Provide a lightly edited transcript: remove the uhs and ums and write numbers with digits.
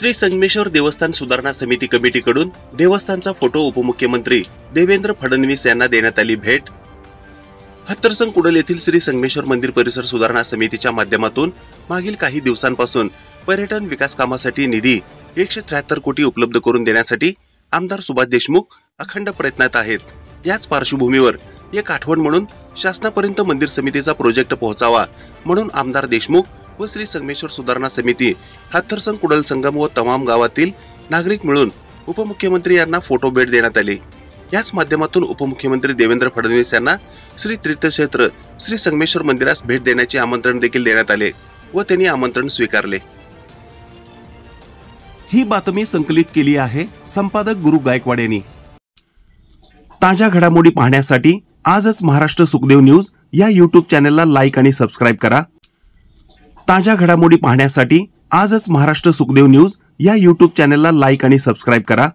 श्री संगमेश्वर देवस्थान सुधारणा समिती कमिटीकडून देवस्थानचा फोटो उपमुख्यमंत्री देवेंद्र फडणवीस यांना देण्यात आली भेट। हत्तरसंग कुडल येथील श्री संगमेश्वर मंदिर परिसर सुधारणा समितीच्या माध्यमातून मागील काही दिवसांपासून पर्यटन विकास कामासाठी निधी 173 कोटी उपलब्ध करून देण्यासाठी आमदार सुभाष देशमुख अखंड प्रयत्नात आहेत। याच पार्श्वभूमीवर एक आठवण म्हणून शासनापर्यंत मंदिर समितीचा प्रोजेक्ट पोहोचावा म्हणून आमदार देशमुख व श्री संगमेश्वर सुधारणा समिती हत्तरसंग कुडल संगम व तमाम गावातील नागरिक मिळून उपमुख्यमंत्री यांना फोटो भेट देण्यात आली। याच माध्यमातून उपमुख्यमंत्री देवेंद्र फडणवीस यांना श्री तीर्थक्षेत्र श्री संगमेश्वर मंदिरास भेट देण्याचे आमंत्रण देखील देण्यात आले व त्यांनी आमंत्रण स्वीकारले। ही बातमी संकलित केली आहे संपादक गुरु गायकवाड यांनी। ताज्या घडामोडी पाहण्यासाठी आजच महाराष्ट्र सुखदेव न्यूज या YouTube चॅनलला लाईक आणि सबस्क्राइब करा। ताज्या घडामोडी पाहण्यासाठी आजच महाराष्ट्र सुखदेव न्यूज या YouTube चॅनलला लाईक आणि सबस्क्राइब करा।